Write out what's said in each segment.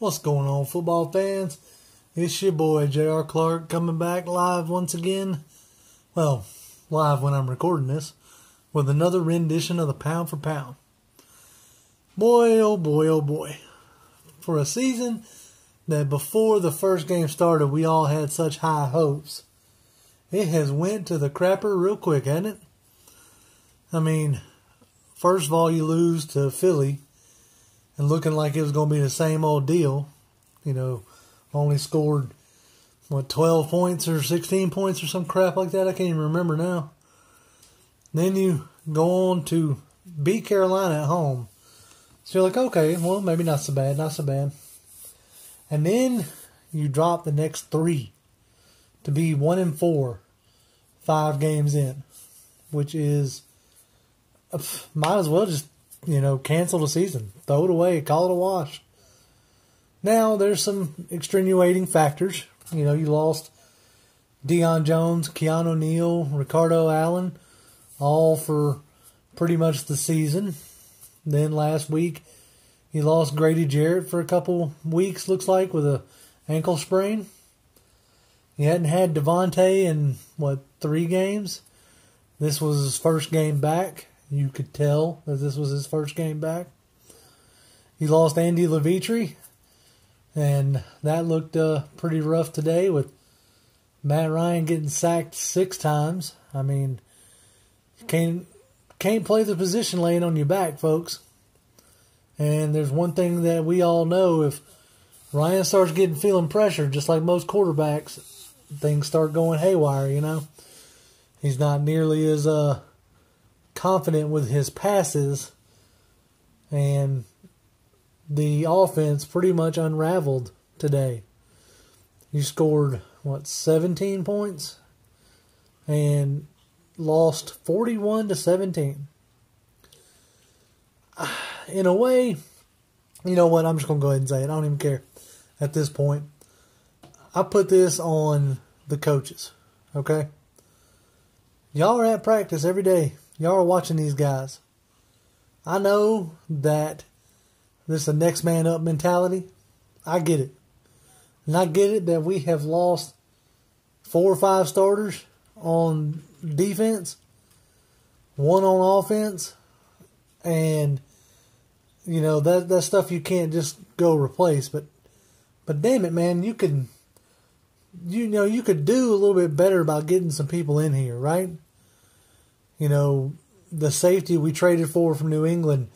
What's going on, football fans? It's your boy, J.R. Clark, coming back live once again. Well, live when I'm recording this, with another rendition of the Pound for Pound. Boy, oh boy, oh boy. For a season that before the first game started, we all had such high hopes, it has went to the crapper real quick, hasn't it? I mean, first of all, you lose to Philly, and looking like it was going to be the same old deal. You know, only scored, 12 points or 16 points or some crap like that? I can't even remember now. Then you go on to beat Carolina at home. So you're like, okay, well, maybe not so bad, not so bad. And then you drop the next 3 to be 1-4, 5 games in, which is, might as well just, cancel the season. Throw it away. Call it a wash. Now, there's some extenuating factors. You lost Deion Jones, Keanu Neal, Ricardo Allen, all for pretty much the season. Then last week, you lost Grady Jarrett for a couple weeks, looks like, with a ankle sprain. You hadn't had Devontae in, 3 games? This was his first game back. You could tell that this was his first game back. You lost Andy Levitre, and that looked pretty rough today with Matt Ryan getting sacked 6 times. I mean, you can't play the position laying on your back, folks. And there's one thing that we all know: if Ryan starts feeling pressure, just like most quarterbacks, things start going haywire. He's not nearly as confident with his passes, and the offense pretty much unraveled today. You scored 17 points and lost 41-17. In a way, you know what? I'm just gonna go ahead and say it. I don't even care at this point. I put this on the coaches. Okay, y'all are at practice every day. Y'all are watching these guys. I know that this is a next man up mentality. I get it. And I get it that we have lost 4 or 5 starters on defense, 1 on offense, and that stuff you can't just go replace. But damn it, man, you could do a little bit better about getting some people in here, right? The safety we traded for from New England,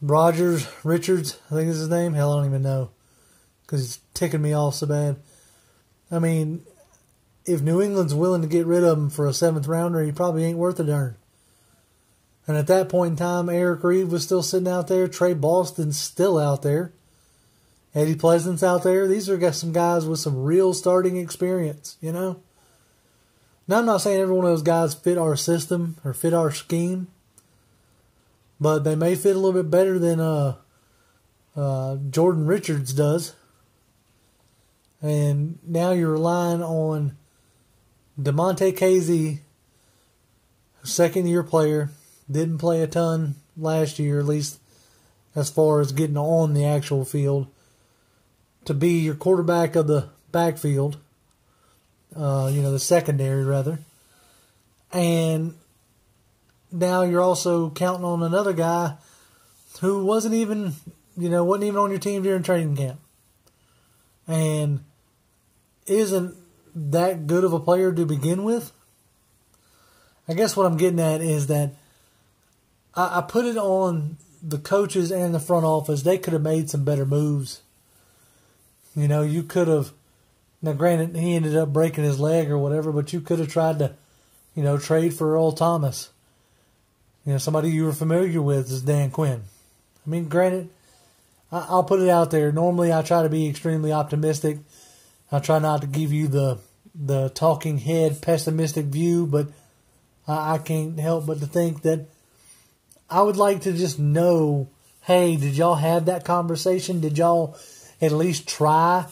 Richards, I think is his name. Hell, I don't even know, because he's ticking me off so bad. I mean, if New England's willing to get rid of him for a 7th rounder, he probably ain't worth a darn. And at that point in time, Eric Reed was still sitting out there. Trey Boston's still out there. Eddie Pleasant's out there. These are some guys with some real starting experience, Now, I'm not saying every one of those guys fit our system or fit our scheme, but they may fit a little bit better than Jordan Richards does. And now you're relying on DeMonte Casey, second-year player, didn't play a ton last year, at least as far as getting on the actual field, to be your quarterback of the backfield. The secondary, rather. And now you're also counting on another guy who wasn't even on your team during training camp. And isn't that good of a player to begin with. I guess what I'm getting at is that I put it on the coaches and the front office. They could have made some better moves. You could have. Now, granted, he ended up breaking his leg or whatever, but you could have tried to, trade for Earl Thomas. Somebody you were familiar with is Dan Quinn. I mean, granted, I'll put it out there. Normally, I try to be extremely optimistic. I try not to give you the talking head pessimistic view, but I can't help but to think that I would like to just know, hey, did y'all have that conversation? Did y'all at least try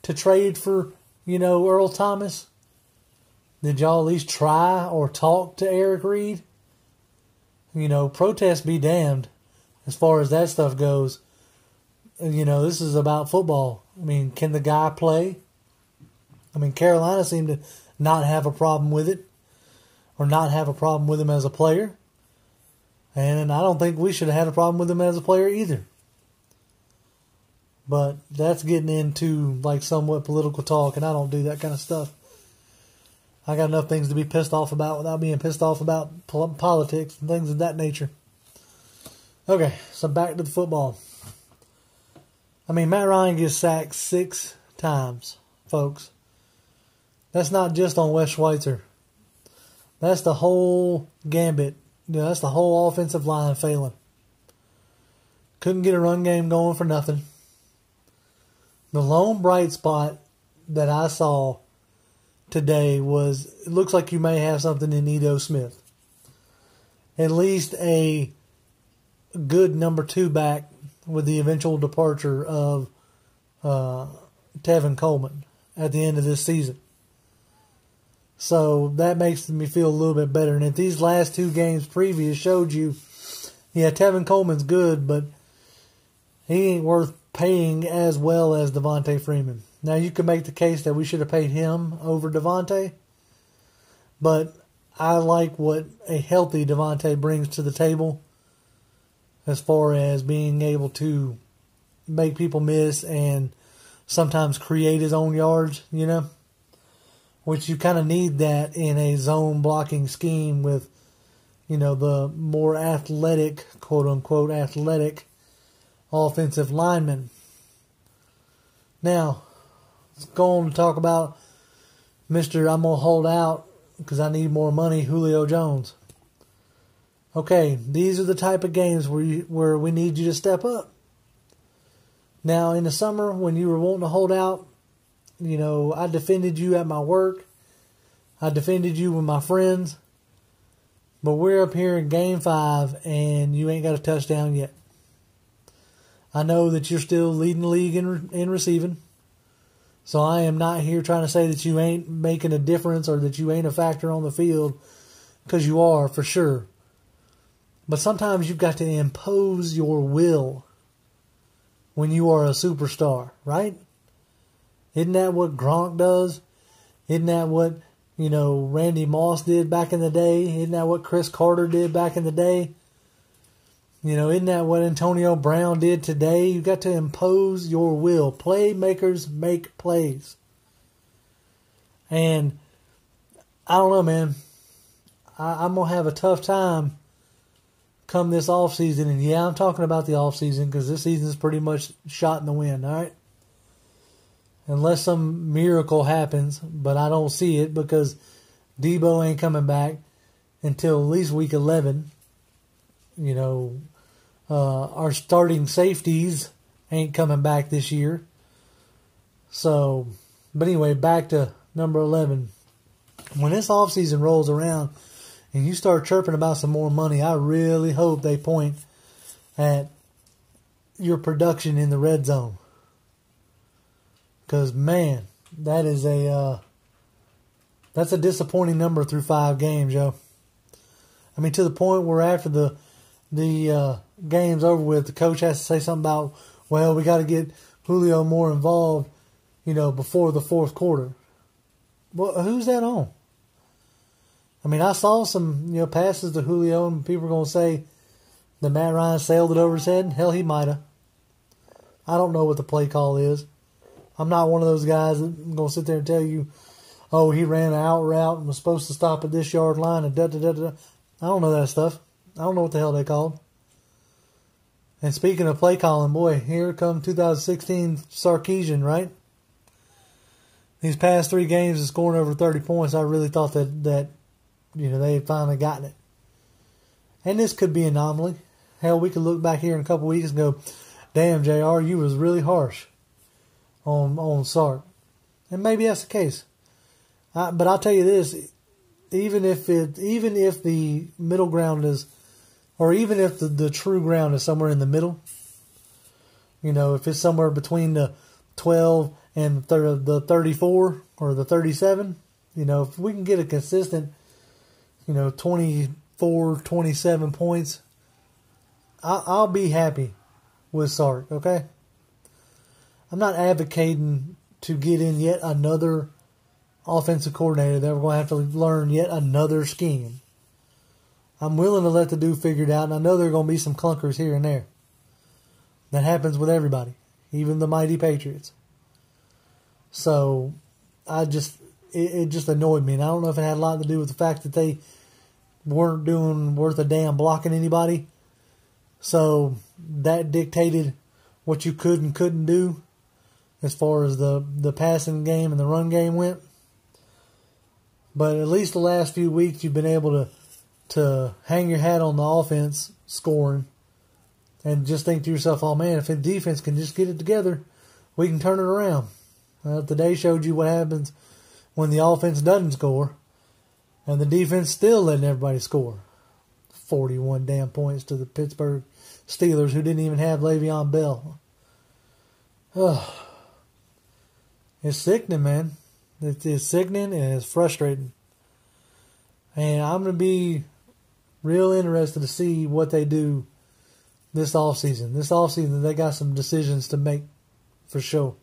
to trade for, Earl Thomas? Did y'all at least try or talk to Eric Reed? Protest be damned as far as that stuff goes. this is about football. I mean, can the guy play? I mean, Carolina seemed to not have a problem with it, or not have a problem with him as a player. And I don't think we should have had a problem with him as a player either. But that's getting into like somewhat political talk, and I don't do that kind of stuff. I got enough things to be pissed off about without being pissed off about politics and things of that nature. Okay, so back to the football. I mean, Matt Ryan gets sacked 6 times, folks. That's not just on Wes Schweitzer. That's the whole gambit. That's the whole offensive line failing. Couldn't get a run game going for nothing. The lone bright spot that I saw today was, it looks like you may have something in Edo Smith. At least a good number 2 back with the eventual departure of Tevin Coleman at the end of this season. So that makes me feel a little bit better. And if these last 2 games previous showed you, yeah, Tevin Coleman's good, but he ain't worth paying as well as Devontae Freeman. Now, you could make the case that we should have paid him over Devontae, but I like what a healthy Devontae brings to the table as far as being able to make people miss and sometimes create his own yards, which you kind of need that in a zone blocking scheme with, the more athletic, quote-unquote athletic offensive linemen. Now, let's go on to talk about Mr. I'm going to hold out because I need more money, Julio Jones. Okay, these are the type of games where we need you to step up. Now, in the summer, when you were wanting to hold out, I defended you at my work. I defended you with my friends. But we're up here in Game 5, and you ain't got a touchdown yet. I know that you're still leading the league in receiving. So I am not here trying to say that you ain't making a difference or that you ain't a factor on the field, because you are, for sure. But sometimes you've got to impose your will when you are a superstar, right? Isn't that what Gronk does? Isn't that what, Randy Moss did back in the day? Isn't that what Chris Carter did back in the day? Isn't that what Antonio Brown did today? You've got to impose your will. Playmakers make plays. And I don't know, man. I'm going to have a tough time come this offseason. And yeah, I'm talking about the offseason because this season's pretty much shot in the wind, all right? Unless some miracle happens, but I don't see it because Debo ain't coming back until at least week 11. Our starting safeties ain't coming back this year. So, but anyway, back to number 11. When this offseason rolls around and you start chirping about some more money, I really hope they point at your production in the red zone. Because, man, that is that's a disappointing number through 5 games, yo. I mean, to the point where after the game's over with, the coach has to say something about, well, we got to get Julio more involved, before the 4th quarter. Well, who's that on? I mean, I saw some, passes to Julio, and people are going to say that Matt Ryan sailed it over his head. Hell, he might have. I don't know what the play call is. I'm not one of those guys that's going to sit there and tell you, oh, he ran an out route and was supposed to stop at this yard line and da-da-da-da. I don't know that stuff. I don't know what the hell they called. And speaking of play calling, boy, here come 2016 Sarkisian, right? These past 3 games of scoring over 30 points, I really thought that they had finally gotten it. And this could be an anomaly. Hell, we could look back here in a couple weeks and go, damn, JR, you was really harsh on Sark. And maybe that's the case. But I'll tell you this, even if the middle ground is, or even if the true ground is somewhere in the middle, if it's somewhere between the 12 and the 34 or the 37, if we can get a consistent, 24, 27 points, I'll be happy with Sark, okay? I'm not advocating to get in yet another offensive coordinator that we're going to have to learn yet another scheme. I'm willing to let the dude figure it out, and I know there are going to be some clunkers here and there. That happens with everybody, even the mighty Patriots. So, it just annoyed me, and I don't know if it had a lot to do with the fact that they weren't doing worth a damn blocking anybody. So, that dictated what you could and couldn't do as far as the passing game and the run game went. But at least the last few weeks, you've been able to hang your hat on the offense scoring and just think to yourself, oh man, if the defense can just get it together, we can turn it around. Today showed you what happens when the offense doesn't score and the defense still letting everybody score. 41 damn points to the Pittsburgh Steelers, who didn't even have Le'Veon Bell. Oh, it's sickening, man. It's sickening and it's frustrating. And I'm going to be real interested to see what they do this offseason. This offseason, they got some decisions to make for sure.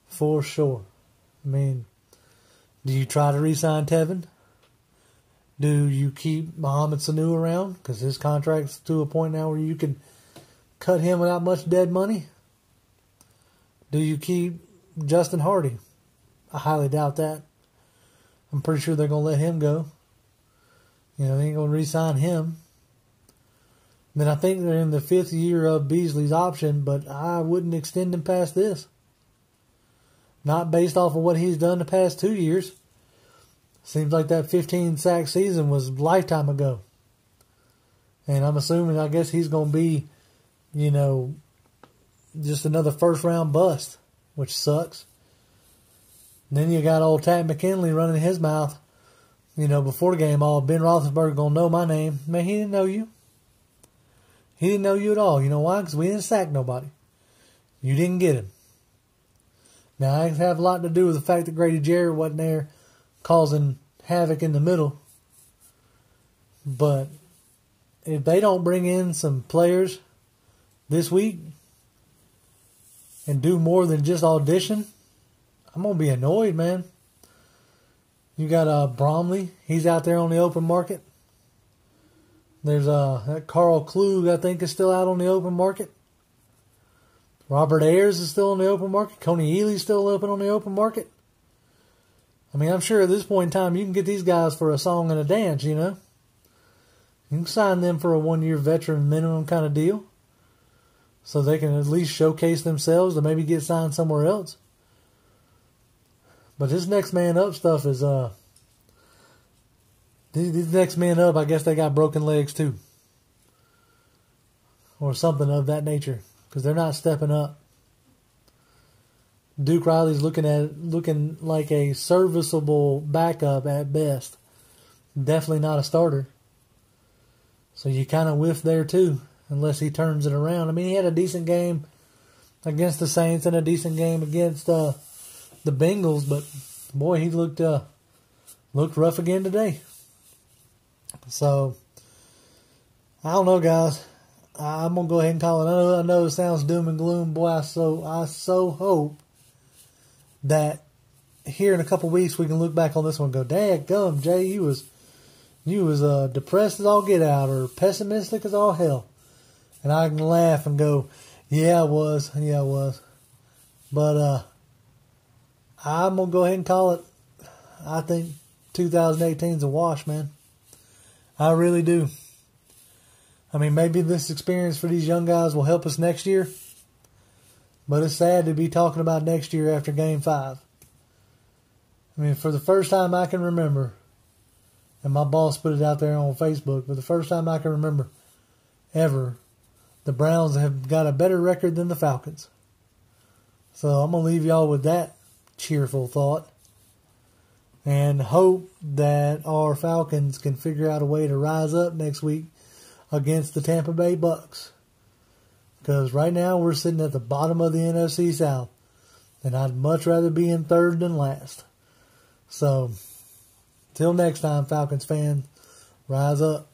For sure. I mean, do you try to re-sign Tevin? Do you keep Mohamed Sanu around? Because his contract's to a point now where you can cut him without much dead money. Do you keep Justin Hardy? I highly doubt that. I'm pretty sure they're going to let him go. They ain't going to re-sign him. Then I think they're in the 5th year of Beasley's option, but I wouldn't extend him past this. Not based off of what he's done the past 2 years. Seems like that 15-sack season was a lifetime ago. And I'm assuming, I guess he's going to be, just another first-round bust, which sucks. And then you got old Tat McKinley running his mouth, before the game, Ben Roethlisberger going to know my name. Man, he didn't know you. He didn't know you at all. You know why? Because we didn't sack nobody. You didn't get him. Now, it have a lot to do with the fact that Grady Jarrett wasn't there causing havoc in the middle. But if they don't bring in some players this week and do more than just audition, I'm going to be annoyed, man. You got Bromley. He's out there on the open market. There's that Carl Klug, I think, is still out on the open market. Robert Ayers is still on the open market. Coney Ealy's still open on the open market. I mean, I'm sure at this point in time you can get these guys for a song and a dance, You can sign them for a 1-year veteran minimum kind of deal. So they can at least showcase themselves to maybe get signed somewhere else. But this next man up stuff is, these next men up, I guess they got broken legs too. Or something of that nature. Because they're not stepping up. Duke Riley's looking like a serviceable backup at best. Definitely not a starter. So you kind of whiff there too, unless he turns it around. I mean, he had a decent game against the Saints and a decent game against the Bengals, but boy, he looked rough again today. So I don't know, guys. I'm gonna go ahead and call it. I know it sounds doom and gloom, boy. I so hope that here in a couple weeks we can look back on this one and go, "Dadgum, Jay, you was depressed as all get out, or pessimistic as all hell," and I can laugh and go, "Yeah, I was. But I'm gonna go ahead and call it. I think 2018's a wash, man. I really do. I mean, maybe this experience for these young guys will help us next year. But it's sad to be talking about next year after Game 5. I mean, for the first time I can remember, and my boss put it out there on Facebook, but the first time I can remember ever, the Browns have got a better record than the Falcons. So I'm going to leave y'all with that cheerful thought. And hope that our Falcons can figure out a way to rise up next week against the Tampa Bay Bucks. Because right now we're sitting at the bottom of the NFC South. And I'd much rather be in third than last. So, till next time, Falcons fans, rise up.